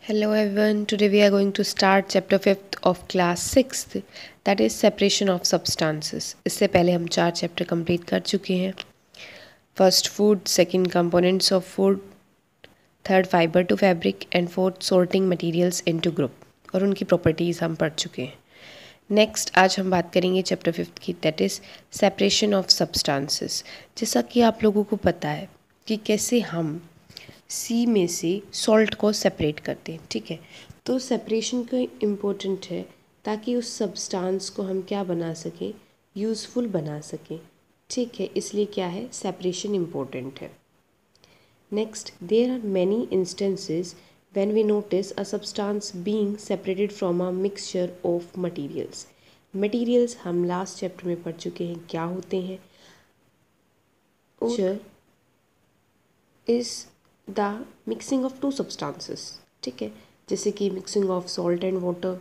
Hello everyone, today we are going to start chapter 5th of class 6th, that is separation of substances. इससे पहले हम 4 chapter complete कर चुके हैं. First food, second components of food, third fibre to fabric and fourth sorting materials into group, और उनकी properties हम पढ़ चुके हैं. नेक्स्ट आज हम बात करेंगे चैप्टर 5th की, that is separation of substances. जैसा कि आप लोगों को पता है कि कैसे हम सी में से सॉल्ट को सेपरेट करते हैं. ठीक है, तो सेपरेशन का इम्पोर्टेंट है ताकि उस सब्सटेंस को हम क्या बना सकें, यूज़फुल बना सकें. ठीक है, इसलिए क्या है, सेपरेशन इम्पोर्टेंट है. Next, there are many instances when we notice a substance being separated from a mixture of materials. Materials हम लास्ट चैप्टर में पढ़ चुके हैं क्या होते हैं. Mixture is the mixing of two substances. ठीक है, जैसे कि mixing of salt and water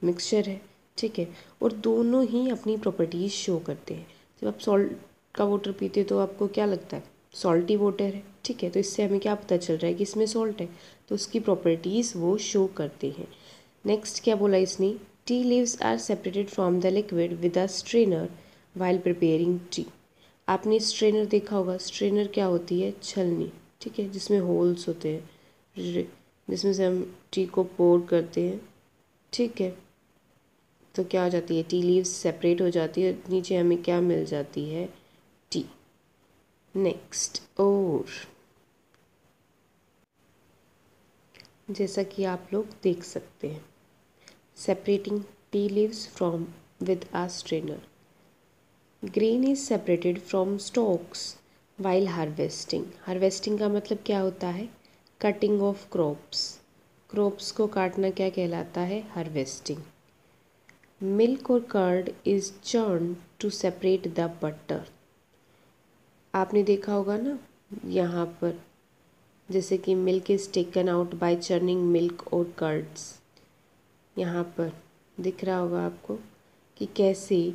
mixture है. ठीक है, और दोनों ही अपनी प्रॉपर्टीज़ शो करते हैं. जब आप सॉल्ट का वाटर पीते हो तो आपको क्या लगता है, सॉल्टी वाटर है. ठीक है, तो इससे हमें क्या पता चल रहा है कि इसमें सॉल्ट है, तो उसकी प्रॉपर्टीज़ वो शो करते हैं. नेक्स्ट क्या बोला इसने, tea leaves are separated from the liquid with a strainer while preparing tea. आपने स्ट्रेनर देखा होगा. स्ट्रेनर क्या होती है, छलनी. ठीक है, जिसमें होल्स होते हैं, जिसमें से हम टी को पोर करते हैं. ठीक है, तो क्या हो जाती है, टी लीव्स सेपरेट हो जाती है, नीचे हमें क्या मिल जाती है, टी. नेक्स्ट, और जैसा कि आप लोग देख सकते हैं, separating tea leaves from with a strainer. Grain is separated from stocks while harvesting. Harvesting का मतलब क्या होता है, कटिंग ऑफ क्रॉप्स. क्रॉप्स को काटना क्या कहलाता है, हार्वेस्टिंग. मिल्क और curd is churn to separate the butter. आपने देखा होगा ना यहाँ पर, जैसे कि milk is taken out by churning milk और कर्ड्स. यहाँ पर दिख रहा होगा आपको कि कैसे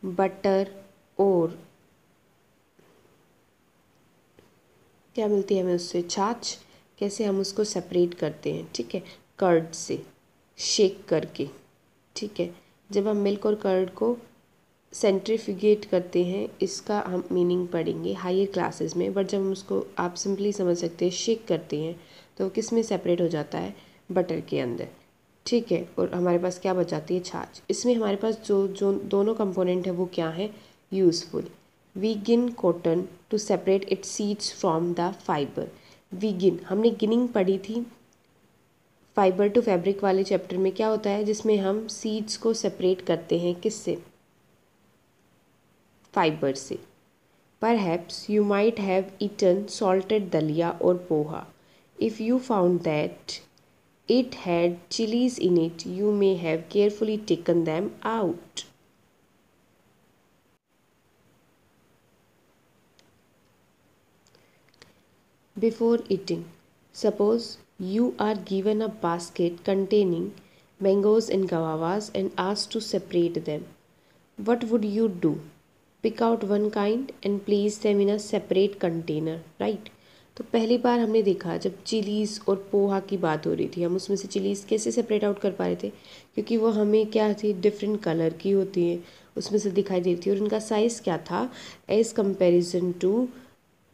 बटर और क्या मिलती है हमें उससे, छाछ. कैसे हम उसको सेपरेट करते हैं, ठीक है, कर्ड से शेक करके. ठीक है, जब हम मिल्क और कर्ड को सेंट्रीफ्यूगेट करते हैं, इसका हम मीनिंग पढ़ेंगे हायर क्लासेस में, बट जब हम उसको, आप सिंपली समझ सकते हैं, शेक करते हैं, तो किस में सेपरेट हो जाता है, बटर के अंदर. ठीक है, और हमारे पास क्या बच जाती है, छाछ. इसमें हमारे पास जो जो दोनों कंपोनेंट है वो क्या है, useful. We gin cotton to separate its seeds from the fibre. We gin, हमने गिनिंग पढ़ी थी फाइबर टू फैब्रिक वाले चैप्टर में. क्या होता है, जिसमें हम सीड्स को सेपरेट करते हैं, किससे, फाइबर से. Perhaps you might have eaten salted daliya और poha. If you found that it had chilies in it, you may have carefully taken them out. Before eating, suppose you are given a basket containing mangoes and guavas and asked to separate them. What would you do? Pick out one kind and place them in a separate container, right? तो पहली बार हमने देखा जब chillies और पोहा की बात हो रही थी, हम उसमें से चिलीज़ कैसे सेपरेट आउट कर पा रहे थे, क्योंकि वो हमें क्या थी, डिफरेंट कलर की होती हैं, उसमें से दिखाई देती है, और उनका साइज़ क्या था, एज़ कंपेरिजन टू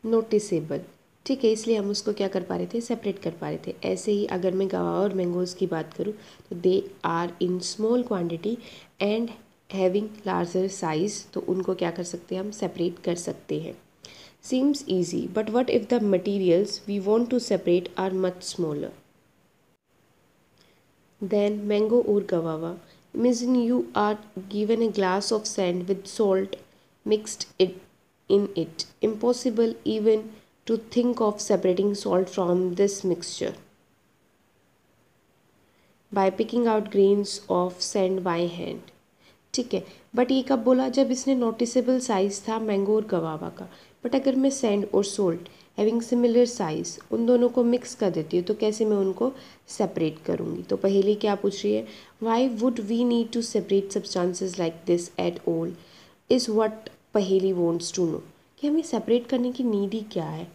नोटिसेबल. ठीक है, इसलिए हम उसको क्या कर पा रहे थे, सेपरेट कर पा रहे थे. ऐसे ही अगर मैं गवावा और मैंगोज़ की बात करूँ, तो they are in small quantity and having larger size, तो उनको क्या कर सकते हैं, हम सेपरेट कर सकते हैं. Seems easy, but what if the materials we want to separate are much smaller? Then mango or guava. Imagine you are given a glass of sand with salt mixed in it. Impossible even to think of separating salt from this mixture by picking out grains of sand by hand. ठीक है, but ये कब बोला, जब इसने noticeable size था mango और गवावा का. बट अगर मैं सैंड और सोल्ट हैविंग सिमिलर साइज़, उन दोनों को मिक्स कर देती हूँ, तो कैसे मैं उनको सेपरेट करूँगी. तो पहेली क्या पूछ रही है, why would we need to separate substances like this at all, is what Paheli wants to know. कि हमें सेपरेट करने की नीड ही क्या है.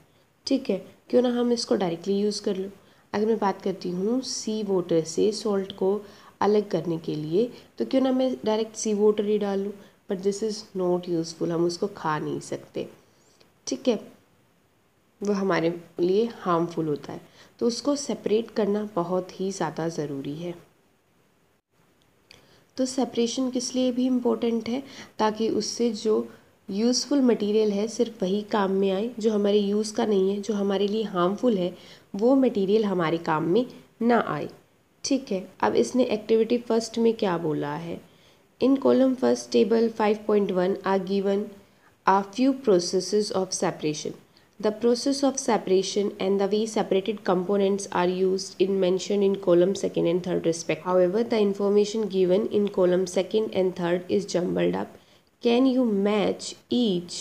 ठीक है, क्यों ना हम इसको डायरेक्टली यूज़ कर लो. अगर मैं बात करती हूँ सी वाटर से सॉल्ट को अलग करने के लिए, तो क्यों ना मैं डायरेक्ट सी वाटर ही डाल लूँ, but this is not useful, हम उसको खा नहीं सकते, ठीक है, वो हमारे लिए हार्मफुल होता है। तो उसको सेपरेट करना बहुत ही ज़्यादा ज़रूरी है। तो सेपरेशन किस लिए भी इम्पोर्टेंट है, ताकि उससे जो यूज़फुल मटेरियल है सिर्फ वही काम में आए, जो हमारे यूज़ का नहीं है, जो हमारे लिए हार्मफुल है, वो मटेरियल हमारे काम में ना आए, ठीक है। अब इसने एक्टिविटी फर्स्ट में क्या बोला है, in column first table 5.1 are given a few processes of separation. The process of separation and the way separated components are used in mentioned in column second and third respect. However, the information given in column second and third is jumbled up. Can you match each?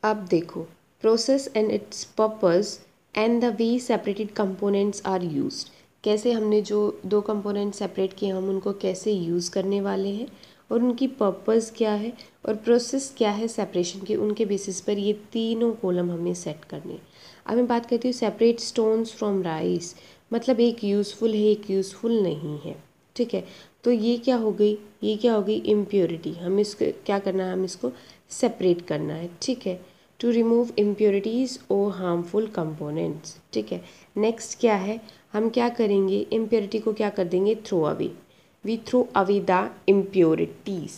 अब देखो, process and its purpose and the way separated components are used. कैसे हमने जो दो component separate किए हम उनको कैसे यूज़ करने वाले हैं, और उनकी पर्पस क्या है और प्रोसेस क्या है सेपरेशन की, उनके बेसिस पर ये तीनों कॉलम हमें सेट करने हैं। अब मैं बात करती हूँ सेपरेट स्टोन्स फ्रॉम राइस, मतलब एक यूज़फुल है एक यूज़फुल नहीं है, ठीक है। तो ये क्या हो गई, ये क्या हो गई इम्प्योरिटी, हमें इसको क्या करना है, हम इसको सेपरेट करना है, ठीक है, टू रिमूव इम्प्योरिटीज़ और हार्मफुल कंपोनेंट्स, ठीक है। नेक्स्ट क्या है, हम क्या करेंगे, इम्प्योरिटी को क्या कर देंगे, throw away, we throw away the impurities.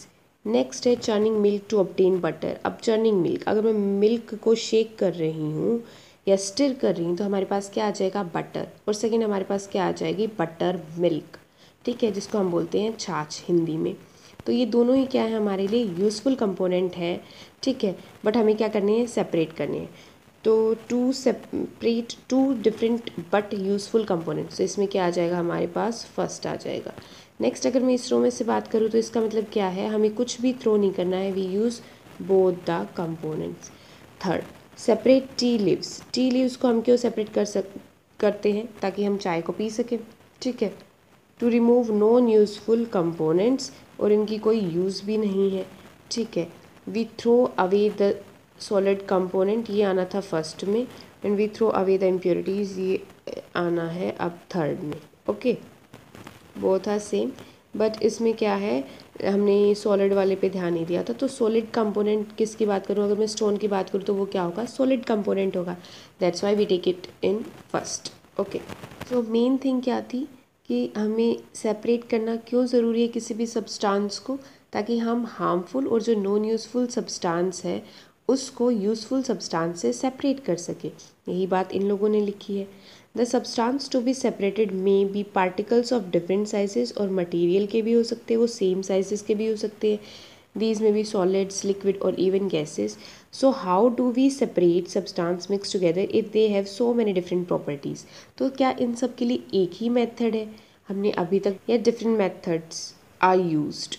Next है churning milk to obtain butter. अब चर्निंग मिल्क, अगर मैं मिल्क को शेक कर रही हूँ या स्टिर कर रही हूँ तो हमारे पास क्या आ जाएगा, बटर, और सेकेंड हमारे पास क्या आ जाएगी, बटर मिल्क, ठीक है, जिसको हम बोलते हैं छाछ हिंदी में। तो ये दोनों ही क्या है, हमारे लिए यूज़फुल कंपोनेंट है, ठीक है, बट हमें क्या करनी है, सेपरेट करनी है। तो two different but useful components, तो इसमें क्या आ जाएगा, हमारे पास फर्स्ट आ जाएगा। नेक्स्ट अगर मैं इस रो में से बात करूँ तो इसका मतलब क्या है, हमें कुछ भी थ्रो नहीं करना है, we use both the components. Third, separate tea leaves. Tea leaves को हम क्यों सेपरेट करते हैं, ताकि हम चाय को पी सकें, ठीक है। To remove non useful components, और इनकी कोई यूज़ भी नहीं है, ठीक है। We throw away the solid component, ये आना था फर्स्ट में, and we throw away the impurities, ये आना है अब थर्ड में, okay, both are same. But इसमें क्या है, हमने सॉलिड वाले पे ध्यान नहीं दिया था। तो सॉलिड कंपोनेंट किसकी बात करूँ, अगर मैं स्टोन की बात करूँ तो वो क्या होगा, सॉलिड कंपोनेंट होगा, that's why we take it in first, okay. तो मेन थिंग क्या थी कि हमें सेपरेट करना क्यों ज़रूरी है किसी भी सब्सटेंस को, ताकि हम हार्मफुल और जो नॉन यूज़फुल सब्सटेंस है उसको यूज़फुल सब्सटेंस से सेपरेट कर सके, यही बात इन लोगों ने लिखी है। The substance to be separated may be particles of different sizes, और मटेरियल के भी हो सकते हैं, वो सेम साइजेस के भी हो सकते हैं, these may be solids, liquid or even gases. So how do we separate substance mixed together if they have so many different properties? तो क्या इन सब के लिए एक ही मेथड है, हमने अभी तक, या डिफरेंट मेथड्स आर यूज्ड,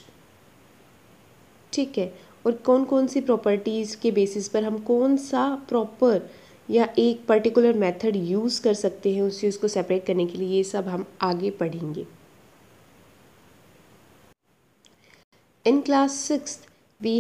ठीक है, और कौन कौन सी प्रॉपर्टीज़ के बेसिस पर हम कौन सा प्रॉपर या एक पर्टिकुलर मेथड यूज़ कर सकते हैं उस चीज़ को सेपरेट करने के लिए, ये सब हम आगे पढ़ेंगे। In class 6th, we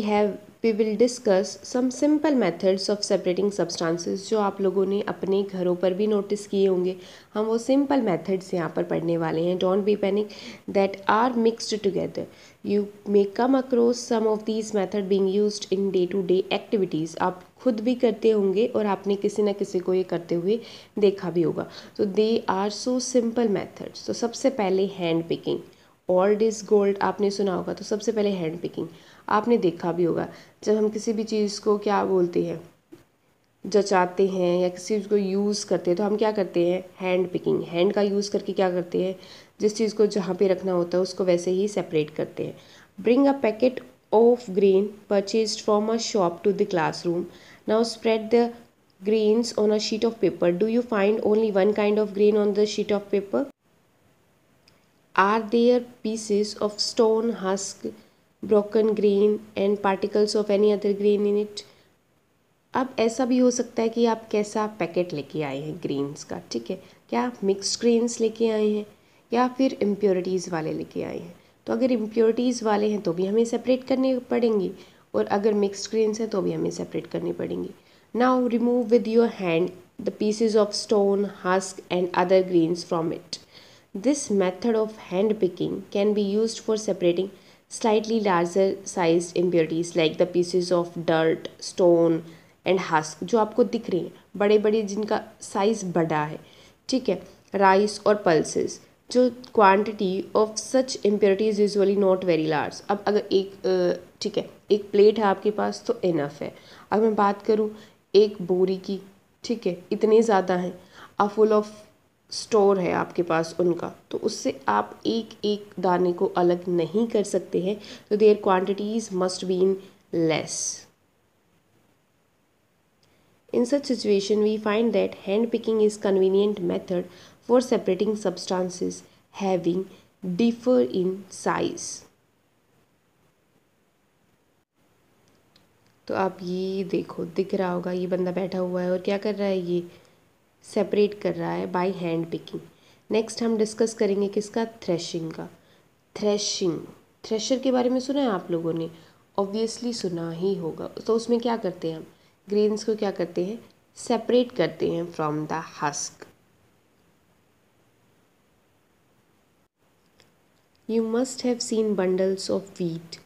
will discuss some simple methods of separating substances, जो आप लोगों ने अपने घरों पर भी नोटिस किए होंगे। हम वो सिंपल मेथड्स यहाँ पर पढ़ने वाले हैं। Don't be panic, that are mixed together. You may come across some of these methods being used in day-to-day activities. आप खुद भी करते होंगे और आपने किसी ना किसी को ये करते हुए देखा भी होगा। तो they are so simple methods. तो सबसे पहले hand picking, old is gold आपने सुना होगा, तो सबसे पहले हैंड पिकिंग आपने देखा भी होगा। जब हम किसी भी चीज़ को क्या बोलते हैं, जचाते हैं या किसी चीज़ को यूज़ करते हैं, तो हम क्या करते हैं, हैंड पिकिंग, हैंड का यूज़ करके क्या करते हैं, जिस चीज़ को जहाँ पे रखना होता है उसको वैसे ही सेपरेट करते हैं। Bring a packet of grain purchased from a shop to the classroom, now spread the grains on a sheet of paper. Do you find only one kind of grain on the sheet of paper? Are there pieces of stone, husk, broken grain and particles of any other grain in it? अब ऐसा भी हो सकता है कि आप कैसा packet लेके आए हैं ग्रेन्स का, ठीक है, क्या आप मिक्स्ड ग्रेन्स लेके आए हैं या फिर इम्प्योरिटीज़ वाले लेके आए हैं। तो अगर इम्प्योरिटीज़ वाले हैं तो भी हमें सेपरेट करने पड़ेंगे, और अगर मिक्स्ड ग्रेन्स हैं तो भी हमें सेपरेट करनी पड़ेंगी। Now remove with your hand the pieces of stone, husk and other grains from it. This method of hand picking can be used for separating slightly larger sized impurities like the pieces of dirt, stone and husk जो आपको दिख रही हैं, बड़े बड़े जिनका size बड़ा है, ठीक है, राइस और पल्सेस जो quantity of such impurities usually not very large. अब अगर एक ठीक है, एक प्लेट है आपके पास तो इनफ है। अब मैं बात करूँ एक बोरी की, ठीक है, इतने ज़्यादा हैं, आ फुल ऑफ स्टोर है आपके पास उनका, तो उससे आप एक एक दाने को अलग नहीं कर सकते हैं, तो their quantities must be in less. In such situation, we find that hand picking is convenient method for separating substances having differ in size. तो आप ये देखो, दिख रहा होगा ये बंदा बैठा हुआ है और क्या कर रहा है, ये सेपरेट कर रहा है बाय हैंड पिकिंग। नेक्स्ट हम डिस्कस करेंगे किसका, थ्रेशिंग का। थ्रेशिंग, थ्रेशर के बारे में सुना है आप लोगों ने, ऑब्वियसली सुना ही होगा। तो उसमें क्या करते हैं हम, ग्रेन्स को क्या करते हैं, सेपरेट करते हैं from the husk. You must have seen bundles of wheat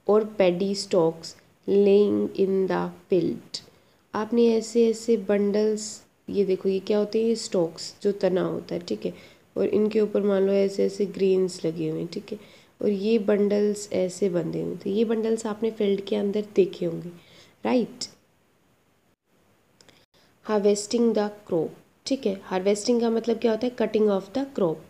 और paddy stalks lying in the field. आपने ऐसे ऐसे बंडल्स, ये देखो ये क्या होते हैं, ये स्टॉक्स जो तना होता है, ठीक है, और इनके ऊपर मान लो ऐसे ऐसे ग्रेन्स लगे हुए हैं, ठीक है, और ये बंडल्स ऐसे बंधे हुए थे। ये बंडल्स आपने फील्ड के अंदर देखे होंगे, राइट। हार्वेस्टिंग द क्रॉप, ठीक है, हार्वेस्टिंग का मतलब क्या होता है, cutting off the crop.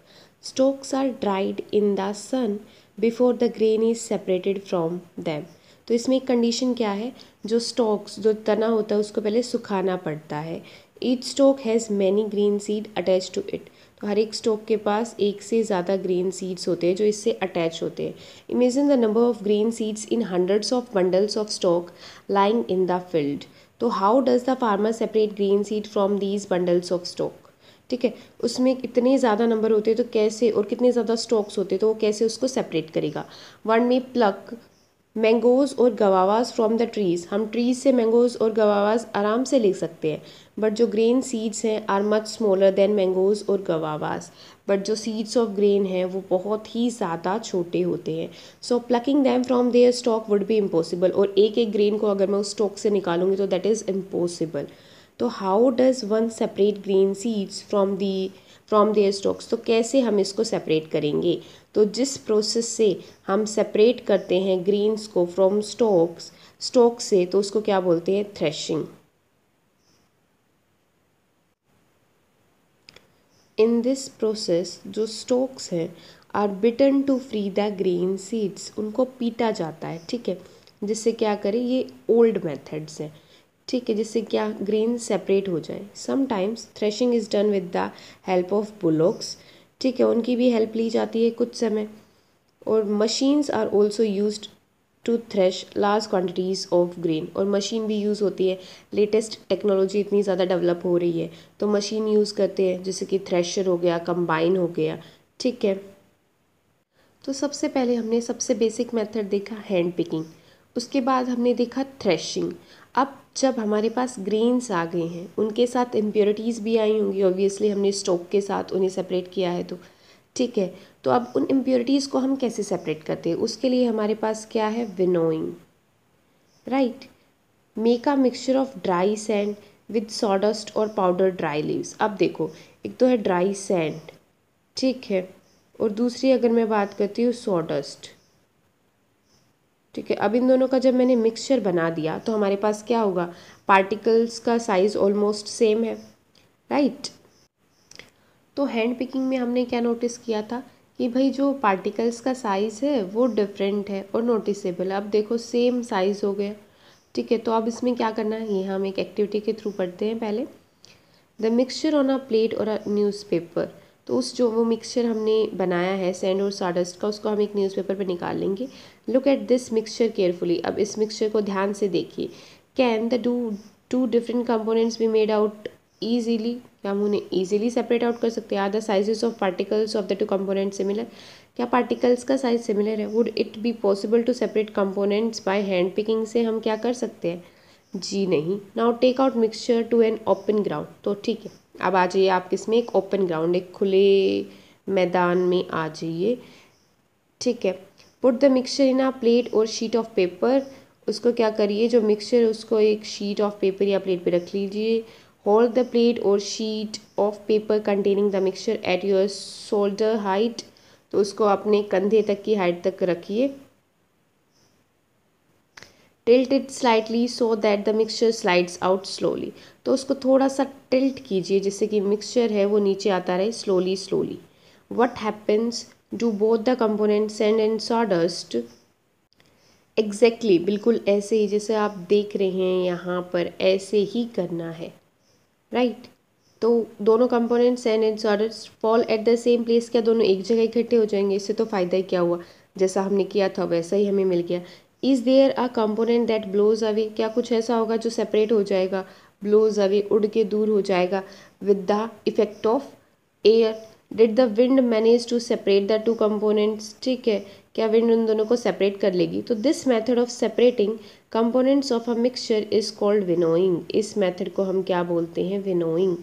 Stalks are dried in the sun before the grain is separated from them. तो इसमें एक कंडीशन क्या है, जो स्टॉक्स, जो तना होता है उसको पहले सुखाना पड़ता है। Each stalk has many green seed attach to it. तो हर एक स्टॉक के पास एक से ज़्यादा ग्रीन सीड्स होते हैं जो इससे अटैच होते हैं। Imagine the number of grain seeds in hundreds of bundles of stalk lying in the field. तो how does the farmer separate grain seed from these bundles of stalk, ठीक है, उसमें इतने ज़्यादा नंबर होते हैं तो कैसे, और कितने ज़्यादा स्टॉक्स होते हैं तो वो कैसे उसको सेपरेट करेगा। वन में प्लक मैंगोज़ और गवावास फ्रॉम द ट्रीज़। हम ट्रीज़ से मैंगोज़ और गवावास आराम से ले सकते हैं, बट जो ग्रेन सीड्स हैं are much smaller than mangoes और गवावास। बट जो सीड्स ऑफ ग्रेन हैं वो बहुत ही ज़्यादा छोटे होते हैं। So plucking them from their stalk would be impossible. और एक एक ग्रेन को अगर मैं उस स्टॉक से निकालूंगी तो दैट इज़ इम्पॉसिबल। तो how does one separate grain seeds from their stalks, तो कैसे हम इसको सेपरेट करेंगे। तो जिस प्रोसेस से हम सेपरेट करते हैं ग्रेन्स को फ्रॉम स्टॉक से, तो उसको क्या बोलते हैं, थ्रेशिंग। इन दिस प्रोसेस जो स्टॉक्स हैं are beaten to free the grain seeds, उनको पीटा जाता है, ठीक है, जिससे क्या करें, ये ओल्ड मेथड्स हैं, ठीक है, जिससे क्या ग्रेन सेपरेट हो जाए। Sometimes threshing is done with the help of bullocks, ठीक है, उनकी भी हेल्प ली जाती है कुछ समय। और machines are also used to thresh large quantities of grain, और मशीन भी यूज़ होती है। लेटेस्ट टेक्नोलॉजी इतनी ज़्यादा डेवलप हो रही है तो मशीन यूज़ करते हैं, जैसे कि थ्रेशर हो गया, कंबाइन हो गया, ठीक है। तो सबसे पहले हमने सबसे बेसिक मेथड देखा हैंड पिकिंग, उसके बाद हमने देखा थ्रेशिंग। अब जब हमारे पास ग्रेन्स आ गए हैं, उनके साथ इम्प्योरिटीज़ भी आई होंगी, ऑब्वियसली हमने स्टॉक के साथ उन्हें सेपरेट किया है, तो ठीक है। तो अब उन इम्प्योरिटीज़ को हम कैसे सेपरेट करते हैं, उसके लिए हमारे पास क्या है, winnowing, right. Make a mixture of dry sand with sawdust और पाउडर ड्राई लीव्स। अब देखो, एक तो है ड्राई सैंड, ठीक है, और दूसरी अगर मैं बात करती हूँ सॉडस्ट, ठीक है। अब इन दोनों का जब मैंने मिक्सचर बना दिया तो हमारे पास क्या होगा, पार्टिकल्स का साइज़ ऑलमोस्ट सेम है, राइट। तो हैंड पिकिंग में हमने क्या नोटिस किया था कि भाई जो पार्टिकल्स का साइज़ है वो डिफरेंट है और नोटिसेबल। अब देखो सेम साइज़ हो गया, ठीक है। तो अब इसमें क्या करना है, ये हम एक एक्टिविटी के थ्रू पढ़ते हैं। पहले the mixture on a plate और अ न्यूज़पेपर, तो उस जो वो मिक्सचर हमने बनाया है सैंड और साडस्ट का, उसको हम एक न्यूज़पेपर पर निकाल लेंगे। Look at this mixture carefully, अब इस मिक्सचर को ध्यान से देखिए। Can the two different components be made out easily, क्या हम उन्हें ईजिली सेपरेट आउट कर सकते हैं। Are the sizes of particles of the two components similar, क्या पार्टिकल्स का साइज सिमिलर है। Would it be possible to separate components by hand picking, से हम क्या कर सकते हैं, जी नहीं। Now take out mixture to an open ground, तो ठीक है, अब आ जाइए आप किसमें, एक ओपन ग्राउंड, एक खुले मैदान में आ जाइए, ठीक है। Put the mixture in a plate और शीट ऑफ पेपर, उसको क्या करिए, जो मिक्सचर है उसको एक शीट ऑफ पेपर या प्लेट पे रख लीजिए। होल्ड द प्लेट और sheet of paper containing the mixture at your shoulder height, तो उसको अपने कंधे तक की हाइट तक रखिए। Tilt it slightly so that the mixture slides out slowly, तो उसको थोड़ा सा टिल्ट कीजिए जिससे कि मिक्सचर है वो नीचे आता रहे slowly slowly. What happens, do both the component sand and sawdust, exactly बिल्कुल ऐसे ही जैसे आप देख रहे हैं यहाँ पर, ऐसे ही करना है, राइट। तो दोनों component sand and sawdust fall at the same place, क्या दोनों एक जगह इकट्ठे हो जाएंगे, इससे तो फ़ायदा ही क्या हुआ, जैसा हमने किया था वैसा ही हमें मिल गया। Is there a component that blows away, क्या कुछ ऐसा होगा जो सेपरेट हो जाएगा, ब्लोज अवे उड़ के दूर हो जाएगा, with the effect of air. Did the wind manage to separate the two components, ठीक है, क्या विंड उन दोनों को सेपरेट कर लेगी। तो this method of separating components of a mixture is called winnowing, इस मेथड को हम क्या बोलते हैं, विनोइंग।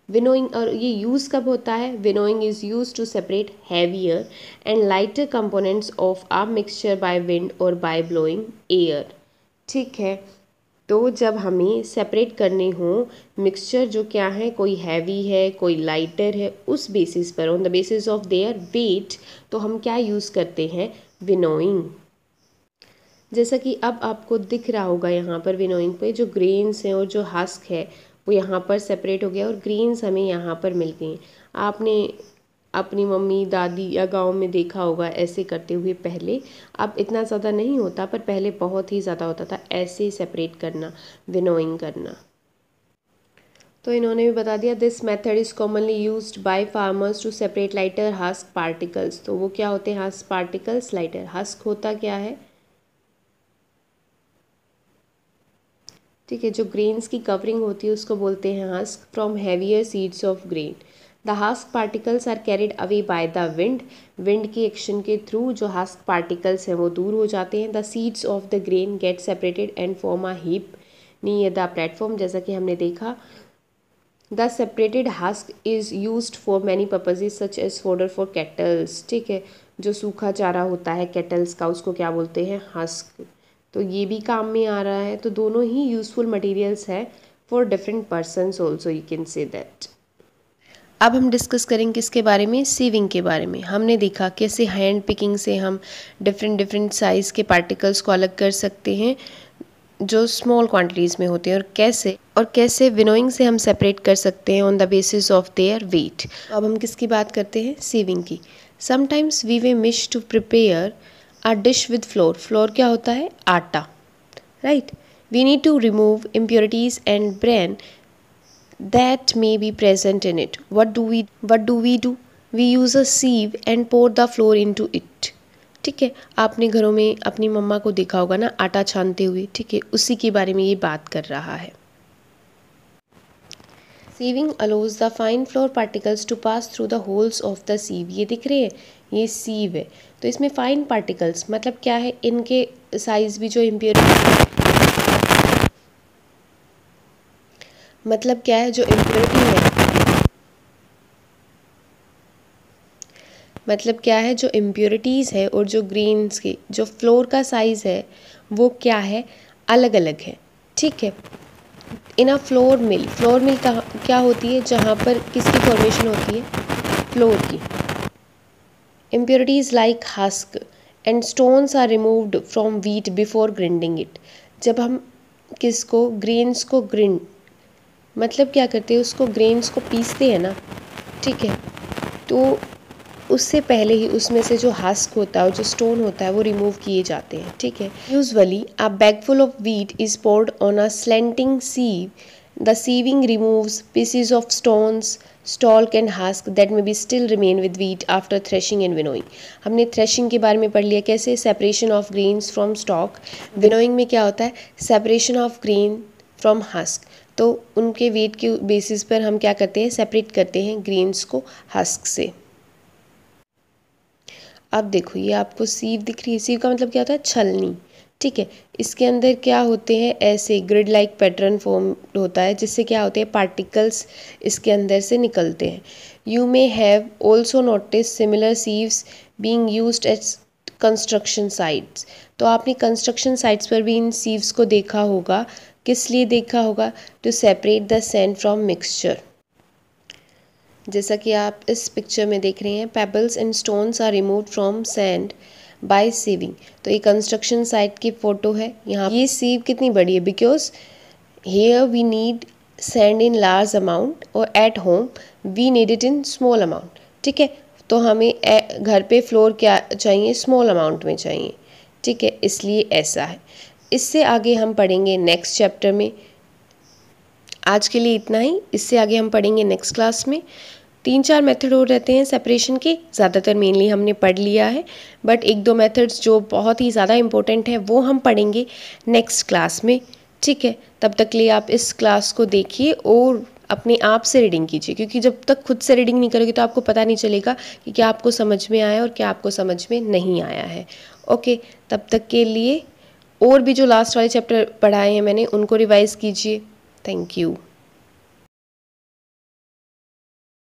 विनोइंग, और ये यूज़ कब होता है, winnowing is use to separate heavier and lighter components of a mixture by wind और बाय ब्लोइंग एयर, ठीक है। तो जब हमें सेपरेट करने हो मिक्सचर जो क्या है, कोई हैवी है कोई लाइटर है, उस बेसिस पर, on the basis of their weight, तो हम क्या यूज़ करते हैं, विनोइंग। जैसा कि अब आपको दिख रहा होगा यहाँ पर विनोइंग पे जो ग्रेन्स हैं और जो हस्क है वो यहाँ पर सेपरेट हो गया और ग्रेन्स हमें यहाँ पर मिल गए। आपने अपनी मम्मी दादी या गांव में देखा होगा ऐसे करते हुए पहले, अब इतना ज़्यादा नहीं होता पर पहले बहुत ही ज़्यादा होता था ऐसे सेपरेट करना, विनोइंग करना। तो इन्होंने भी बता दिया, this method is commonly used by farmers to separate lighter husk particles, तो वो क्या होते हैं हस्क पार्टिकल्स, लाइटर हस्क होता क्या है, ठीक है, जो ग्रेन्स की कवरिंग होती है उसको बोलते हैं husk, from heavier seeds of grain. The husk particles are carried away by the wind, wind की एक्शन के थ्रू जो हस्क पार्टिकल्स हैं वो दूर हो जाते हैं। The seeds of the grain get separated and form a heap near the platform, जैसा कि हमने देखा। The separated husk is used for many purposes such as fodder for cattles, ठीक है, जो सूखा चारा होता है कैटल्स का उसको क्या बोलते हैं, हस्क, तो ये भी काम में आ रहा है। तो दोनों ही यूज़फुल मटेरियल्स है for different persons also, you can say that. अब हम डिस्कस करेंगे किसके बारे में, सीविंग के बारे में। हमने देखा कैसे हैंड पिकिंग से हम डिफरेंट डिफरेंट साइज़ के पार्टिकल्स को अलग कर सकते हैं जो स्मॉल क्वांटिटीज़ में होते हैं, और कैसे विनोइंग से हम सेपरेट कर सकते हैं on the basis of their weight. अब हम किसकी बात करते हैं, सीविंग की। Sometimes we wish to prepare a dish with flour, flour क्या होता है, आटा, right. We need to remove impurities and bran that may be present in it. What do we do? We use a sieve and pour the flour into it, ठीक है। आपने घरों में अपनी मम्मा को देखा होगा ना आटा छानते हुए, ठीक है, उसी के बारे में ये बात कर रहा है। Sieving allows the fine flour particles to pass through the holes of the sieve, ये दिख रहे हैं, ये सीव है। तो इसमें फाइन पार्टिकल्स मतलब क्या है, इनके साइज भी जो इम्प्योरिटी, मतलब क्या है, जो इम्प्योरिटी है, मतलब क्या है, जो इम्प्योरिटीज़ है और जो ग्रेन्स के जो फ्लोर का साइज़ है वो क्या है, अलग अलग है, ठीक है। इन अ फ्लोर मिल कहाँ क्या होती है, जहाँ पर किसकी फॉर्मेशन होती है, फ्लोर की। Impurities like husk and stones are removed from wheat before grinding it, जब हम किसको, ग्रेन्स को ग्रिंड, मतलब क्या करते हैं, उसको ग्रेन्स को पीसते हैं ना, ठीक है, तो उससे पहले ही उसमें से जो हस्क होता है और जो स्टोन होता है वो रिमूव किए जाते हैं, ठीक है। Usually a bag full of wheat is poured on a slanting sieve, the sieving removes pieces of stones, stalk and husk that may be still remain with wheat after threshing and winnowing. हमने threshing के बारे में पढ़ लिया, कैसे, separation of grains from stalk. Winnowing में क्या होता है, separation of grain from husk, तो उनके वेट के बेसिस पर हम क्या करते हैं, सेपरेट करते हैं ग्रेन्स को हस्क से। अब देखो ये आपको सीव दिख रही है, सीव का मतलब क्या होता है, छलनी, ठीक है। इसके अंदर क्या होते हैं, ऐसे ग्रिड लाइक पैटर्न फॉर्म होता है जिससे क्या होते हैं, पार्टिकल्स इसके अंदर से निकलते हैं। You may have also notice similar sieves being used as construction sites. तो आपने कंस्ट्रक्शन साइट्स पर भी इन सीव्स को देखा होगा। किस लिए देखा होगा? To separate the sand from mixture. जैसा कि आप इस पिक्चर में देख रहे हैं, pebbles and stones are removed from sand by sieving. तो ये कंस्ट्रक्शन साइट की फ़ोटो है। यहाँ ये सीव कितनी बड़ी है, because here we need sand in large amount और at home we need it in small amount. ठीक है, तो हमें घर पे फ्लोर क्या चाहिए, स्मॉल अमाउंट में चाहिए। ठीक है, इसलिए ऐसा है। इससे आगे हम पढ़ेंगे नेक्स्ट चैप्टर में। आज के लिए इतना ही, इससे आगे हम पढ़ेंगे नेक्स्ट क्लास में। 3-4 मेथड और रहते हैं सेपरेशन के, ज़्यादातर मेनली हमने पढ़ लिया है, बट 1-2 मेथड्स जो बहुत ही ज़्यादा इंपॉर्टेंट है वो हम पढ़ेंगे नेक्स्ट क्लास में। ठीक है, तब तक के लिए आप इस क्लास को देखिए और अपने आप से रीडिंग कीजिए, क्योंकि जब तक खुद से रीडिंग नहीं करोगे तो आपको पता नहीं चलेगा कि क्या आपको समझ में आया और क्या आपको समझ में नहीं आया है। ओके, तब तक के लिए और भी जो लास्ट वाले चैप्टर पढ़ाए हैं मैंने उनको रिवाइज़ कीजिए। Thank you.